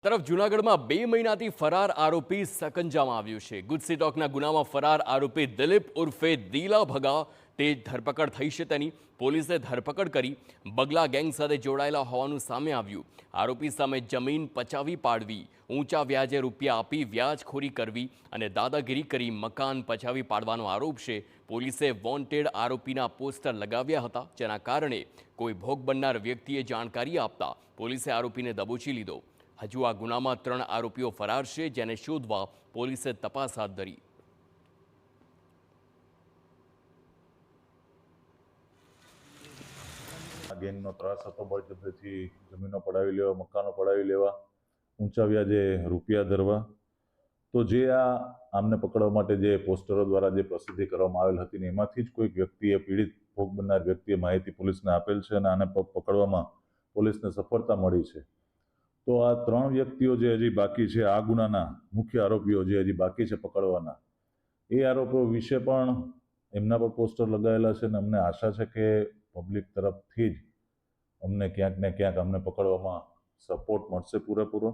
તરફ જૂનાગઢમાં 2 મહિનાથી ફરાર આરોપી સકંજામાં આવ્યો છે। ગુજસીટોકના ગુનામાં ફરાર આરોપી દિલીપ ઉર્ફે દીલા ભગા તે ધરપકડ થઈ છે। તેની પોલીસે ધરપકડ કરી બગલા ગેંગ સાથે જોડાયેલા હોવાનું સામે આવ્યું। આરોપી સામે જમીન પચાવી પાડવી, ઊંચા વ્યાજે રૂપિયા આપી વ્યાજખોરી કરવી અને દાદાગીરી કરી મકાન પચાવી પાડવાનો આરોપ છે। પોલીસે વોન્ટેડ આરોપીના પોસ્ટર લગાવ્યા હતા, જેના કારણે કોઈ ભોગ બનનાર વ્યક્તિએ જાણકારી આપતા પોલીસે આરોપીને દબોચી લીધો। હજુ આ ગુનામાં 3 આરોપીઓ ફરાર છે, જેને શોધવા પોલીસે તપાસ હાથ ધરી। ગેંગનો ત્રાસ હતો, બળજબરીથી જમીનો પડાવી લેવા, મકાનો પડાવી લેવા, ઊંચા વ્યાજે રૂપિયા ધરવા। તો જે આમને પકડવા માટે જે પોસ્ટરો દ્વારા જે પ્રસિદ્ધિ કરવામાં આવેલ હતી ને એમાંથી જ કોઈક વ્યક્તિએ, પીડિત ભોગ બનનાર વ્યક્તિએ માહિતી પોલીસને આપેલ છે અને આને પકડવામાં પોલીસને સફળતા મળી છે। તો આ 3 વ્યક્તિઓ જે હજી બાકી છે, આ ગુનાના મુખ્ય આરોપીઓ જે હજી બાકી છે પકડવાના, એ આરોપીઓ વિશે પણ એમના પર પોસ્ટર લગાવેલા છે અને અમને આશા છે કે પબ્લિક તરફથી જ અમને ક્યાંક ને ક્યાંક અમને પકડવામાં સપોર્ટ મળશે પૂરેપૂરો।